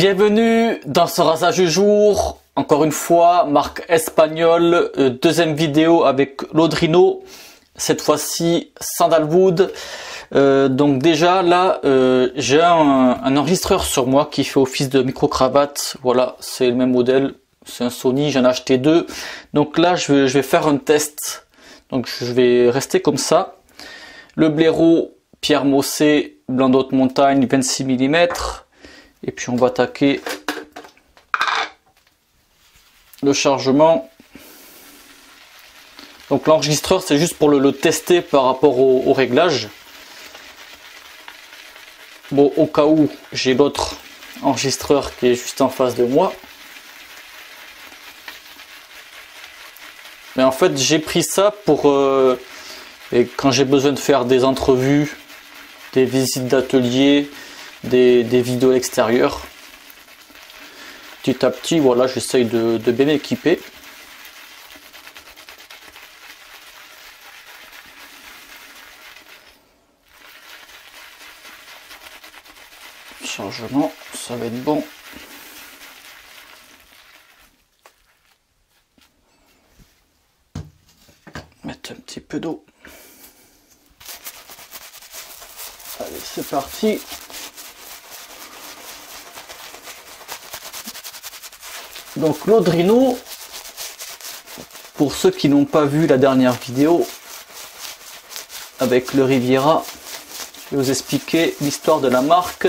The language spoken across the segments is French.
Bienvenue dans ce rasage du jour, encore une fois, marque espagnole, deuxième vidéo avec l'Audrino, cette fois-ci sandalwood. Donc déjà là, j'ai un enregistreur sur moi qui fait office de micro-cravate, voilà, c'est le même modèle, c'est un Sony, j'en ai acheté deux. Donc là, je vais faire un test, donc je vais rester comme ça. Le blaireau Pierre Mossé, blanc d'haute montagne, 26 mm. Et puis on va attaquer le chargement. Donc l'enregistreur, c'est juste pour le tester par rapport au réglage. Bon, au cas où j'ai l'autre enregistreur qui est juste en face de moi. Mais en fait, j'ai pris ça pour quand j'ai besoin de faire des entrevues, des visites d'atelier, des vidéos à l'extérieur. Petit à petit, voilà, j'essaye de bien m'équiper. Chargement, ça va être bon. Mettre un petit peu d'eau. Allez, c'est parti. Donc l'Audrino, pour ceux qui n'ont pas vu la dernière vidéo avec le Riviera, je vais vous expliquer l'histoire de la marque.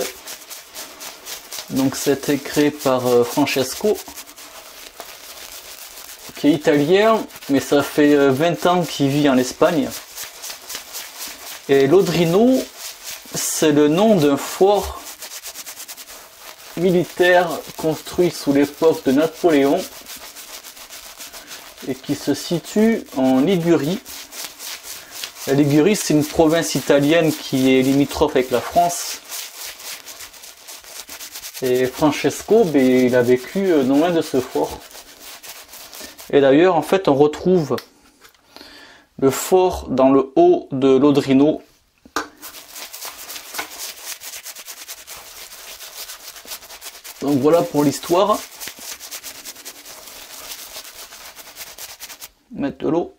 Donc c'était créé par Francesco, qui est italien, mais ça fait 20 ans qu'il vit en Espagne. Et l'Audrino, c'est le nom d'un fort militaire construit sous l'époque de Napoléon et qui se situe en Ligurie. La Ligurie, c'est une province italienne qui est limitrophe avec la France. Et Francesco, il a vécu non loin de ce fort. Et d'ailleurs, en fait, on retrouve le fort dans le haut de l'Audrino. Donc voilà pour l'histoire. Mettre de l'eau.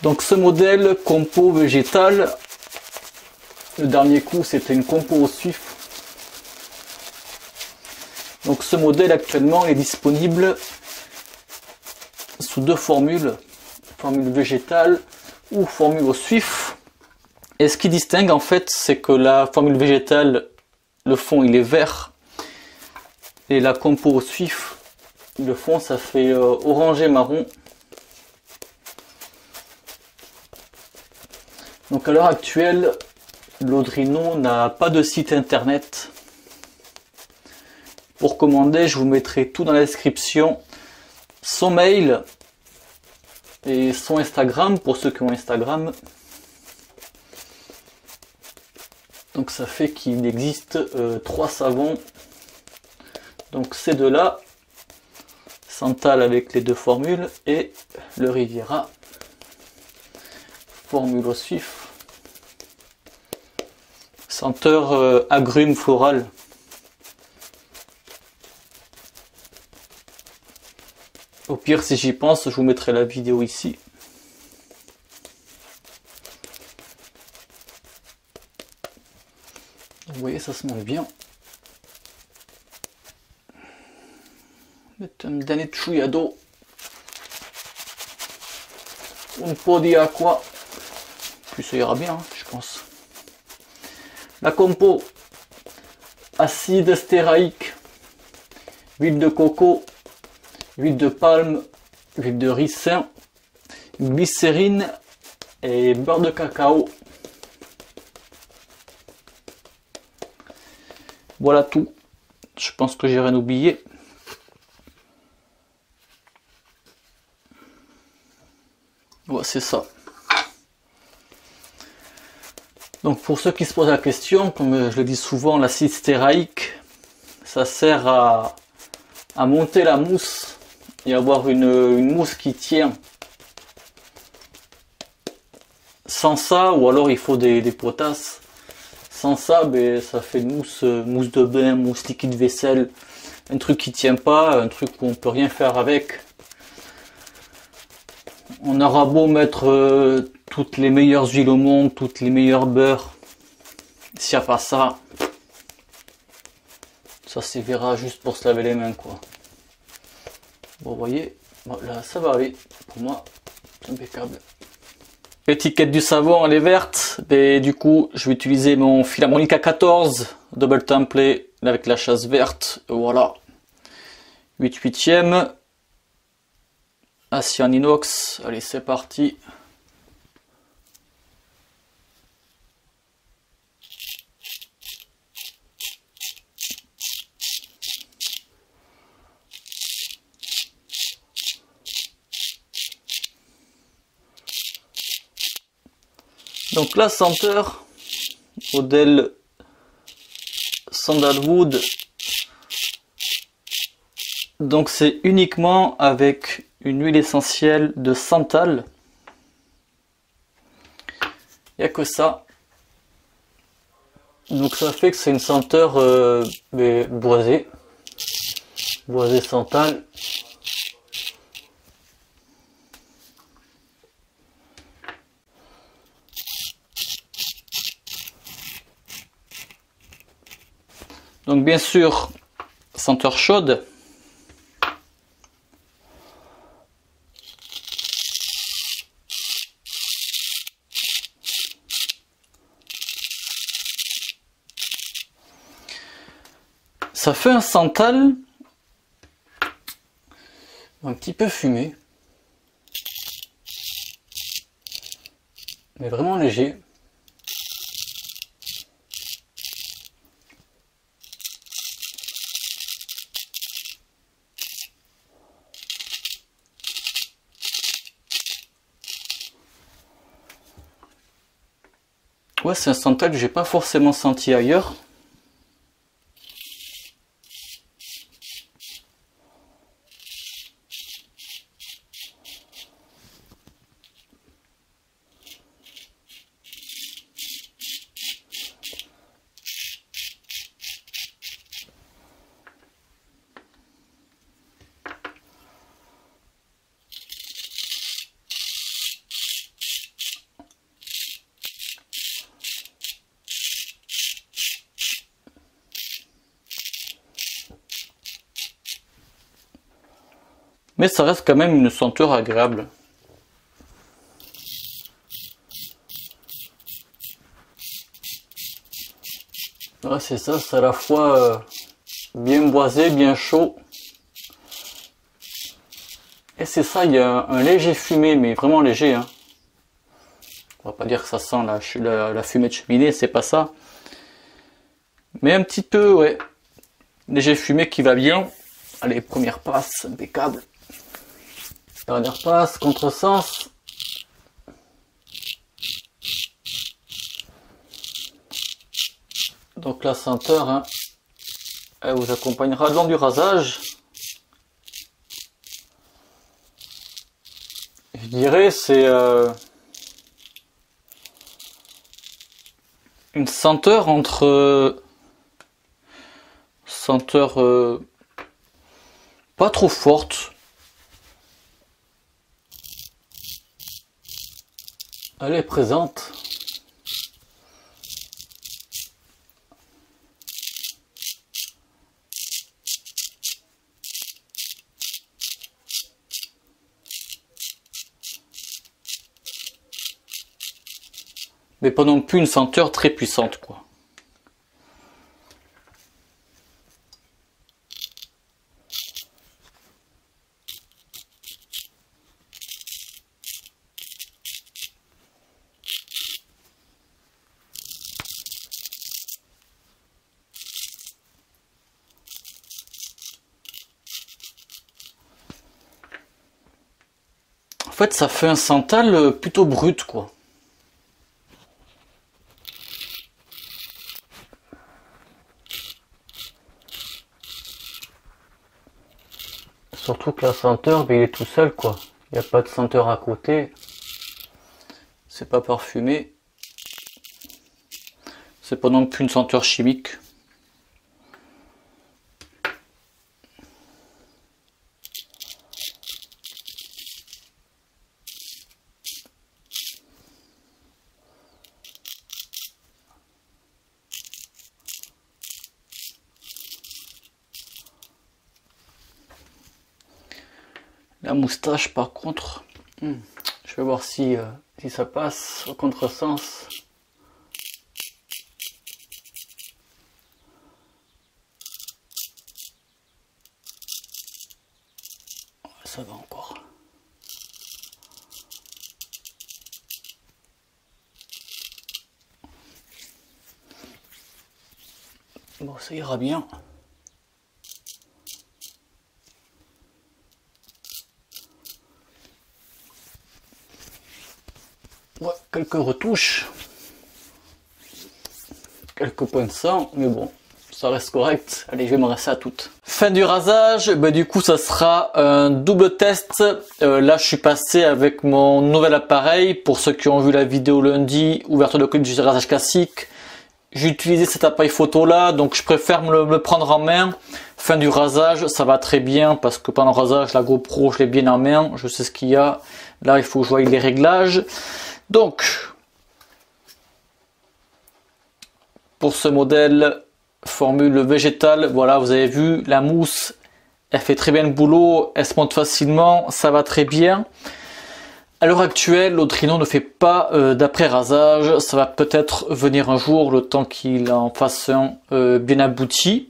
Donc ce modèle compo végétal, le dernier coup c'était une compo au suif. Donc ce modèle actuellement est disponible sous deux formules, formule végétale ou formule au suif. Et ce qui distingue en fait, c'est que la formule végétale, le fond il est vert, et la compo au suif, le fond ça fait orangé marron. Donc à l'heure actuelle, l'Audrino n'a pas de site internet. Pour commander, je vous mettrai tout dans la description, son mail et son Instagram pour ceux qui ont Instagram. Donc ça fait qu'il existe 3 savons. Donc ces deux-là, Santal avec les deux formules et le Riviera, formule au suif. Senteur agrumes floral. Au pire, si j'y pense, je vous mettrai la vidéo ici. Vous voyez, ça se mange bien. Mettre un dernier chouïa d'eau. Un po' di acqua. Puis ça ira bien, hein, je pense. La compo. Acide stéraïque. Huile de coco. Huile de palme. Huile de ricin. Glycérine. Et beurre de cacao. Voilà tout. Je pense que j'ai rien oublié. Ouais, c'est ça. Donc pour ceux qui se posent la question, comme je le dis souvent, l'acide stéraïque, ça sert à monter la mousse et avoir une mousse qui tient. Sans ça, ou alors il faut des potasses. sans ça, ben, ça fait mousse, mousse de bain, mousse liquide vaisselle. Un truc qui tient pas, un truc où on peut rien faire avec. On aura beau mettre toutes les meilleures huiles au monde, toutes les meilleurs beurres. S'il n'y a pas ça, ça servira juste pour se laver les mains, quoi. Bon, vous voyez, bon, là ça va aller. Pour moi, c'est impeccable. L'étiquette du savon, elle est verte. Et du coup, je vais utiliser mon fil harmonica 14 double template avec la chasse verte. Voilà. 8/8e. Acier en inox. Allez, c'est parti. Donc la senteur, modèle Sandalwood. Donc c'est uniquement avec une huile essentielle de santal. Il n'y a que ça. Donc ça fait que c'est une senteur boisée. Boisée santal. Donc bien sûr, senteur chaude. Ça fait un santal un petit peu fumé, mais vraiment léger. Ouais, c'est un santal que j'ai pas forcément senti ailleurs. Mais ça reste quand même une senteur agréable. Ouais, c'est ça, c'est à la fois bien boisé, bien chaud. Et c'est ça, il y a un léger fumé, mais vraiment léger. Hein. On va pas dire que ça sent la fumée de cheminée, c'est pas ça. Mais un petit peu, ouais. Léger fumé qui va bien. Allez, première passe, impeccable. Dernière passe, contresens. Donc la senteur, hein, elle vous accompagnera le long du rasage. Je dirais c'est une senteur entre senteur pas trop forte. Elle est présente. Mais pas non plus une senteur très puissante, quoi. En fait, ça fait un santal plutôt brut, quoi. Surtout que la senteur, il est tout seul, quoi. Il n'y a pas de senteur à côté. C'est pas parfumé. C'est pas non plus une senteur chimique. La moustache par contre, je vais voir si ça passe au contresens. Ça va encore. Bon, ça ira bien. Ouais, quelques retouches, quelques points de sang, mais bon, ça reste correct. Allez, je vais me rincer à toutes. Fin du rasage, du coup ça sera un double test. Là je suis passé avec mon nouvel appareil. Pour ceux qui ont vu la vidéo lundi, ouverture de clip du rasage classique, j'ai utilisé cet appareil photo là, donc je préfère me le prendre en main. Fin du rasage, ça va très bien parce que pendant le rasage, la GoPro je l'ai bien en main, je sais ce qu'il y a. Là il faut que je voie les réglages. Donc, pour ce modèle formule végétale, voilà, vous avez vu, la mousse, elle fait très bien le boulot, elle se monte facilement, ça va très bien. À l'heure actuelle, l'Audrino ne fait pas d'après-rasage, ça va peut-être venir un jour, le temps qu'il en fasse un bien abouti.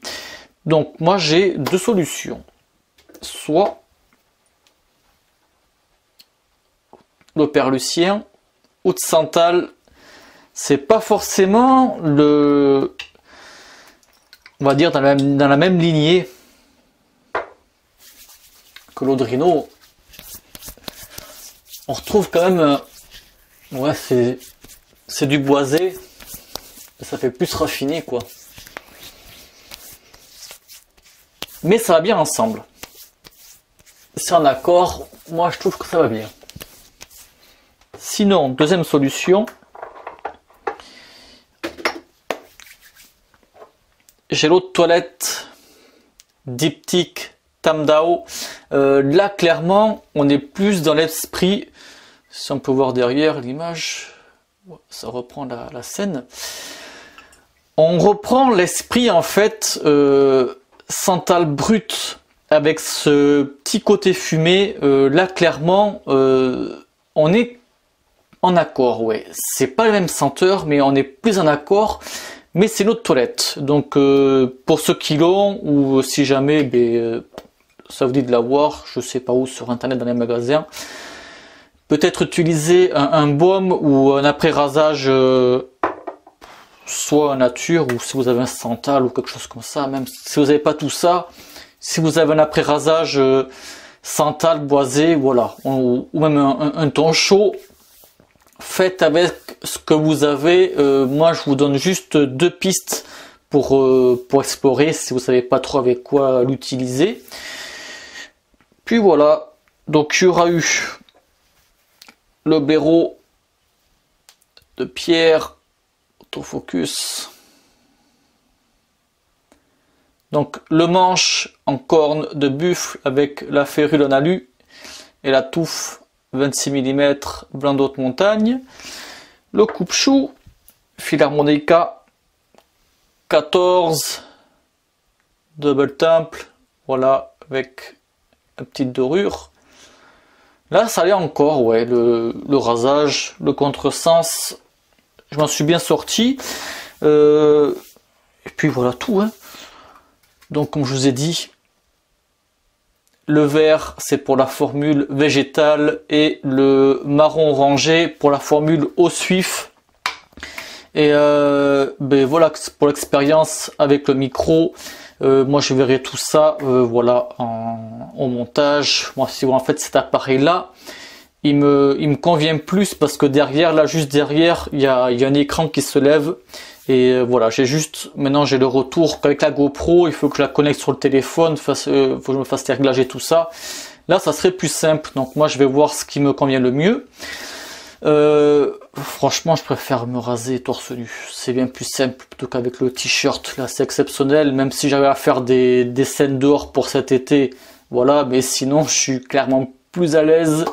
Donc, moi j'ai deux solutions. Soit le Perlucien, ou de santal, c'est pas forcément on va dire dans la même lignée que l'Audrino. On retrouve quand même, ouais, c'est du boisé, ça fait plus raffiné quoi. Mais ça va bien ensemble. C'est en accord, moi je trouve que ça va bien. Sinon, deuxième solution, j'ai l'eau de toilette Diptyque Tamdao. Là, clairement, on est plus dans l'esprit, si on peut voir derrière l'image, ça reprend la scène. On reprend l'esprit, en fait, santal brut, avec ce petit côté fumé. Là, clairement, on est en accord, ouais. C'est pas la même senteur, mais on est plus en accord. Mais c'est l'eau de toilette. Donc, pour ceux qui l'ont, ou si jamais, ça vous dit de l'avoir, je sais pas où, sur internet, dans les magasins. Peut-être utiliser un baume ou un après-rasage, soit nature, ou si vous avez un santal ou quelque chose comme ça. Même si vous n'avez pas tout ça, si vous avez un après-rasage santal, boisé, voilà. Ou même un ton chaud. Faites avec ce que vous avez. Moi, je vous donne juste deux pistes pour explorer si vous savez pas trop avec quoi l'utiliser. Puis voilà. Donc, il y aura eu le blaireau de Pierre, autofocus. Donc, le manche en corne de buffle avec la férule en alu et la touffe 26 mm blanc d'haute montagne, le coupe-chou Philharmonica 14 double temple, voilà, avec une petite dorure. Là ça allait encore, ouais, le rasage, le contresens, je m'en suis bien sorti. Et puis voilà tout, hein. Donc comme je vous ai dit, le vert, c'est pour la formule végétale et le marron orangé pour la formule eau suif. Et voilà pour l'expérience avec le micro. Moi, je verrai tout ça voilà au montage. Moi, si en fait cet appareil là, il me convient plus parce que derrière, là, juste derrière, il y a un écran qui se lève. Et voilà, maintenant j'ai le retour qu'avec la GoPro, il faut que je la connecte sur le téléphone, faut que je me fasse les réglages et tout ça. Là, ça serait plus simple. Donc moi, je vais voir ce qui me convient le mieux. Franchement, je préfère me raser torse nu. C'est bien plus simple plutôt qu'avec le t-shirt. Là, c'est exceptionnel. Même si j'avais à faire des scènes dehors pour cet été, voilà. Mais sinon, je suis clairement plus à l'aise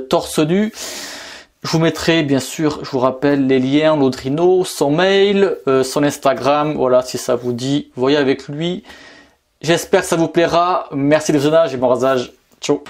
torse nu. Je vous mettrai, bien sûr, je vous rappelle les liens, l'Audrino, son mail, son Instagram. Voilà, si ça vous dit, voyez avec lui. J'espère que ça vous plaira. Merci de visionnage et bon rasage. Ciao.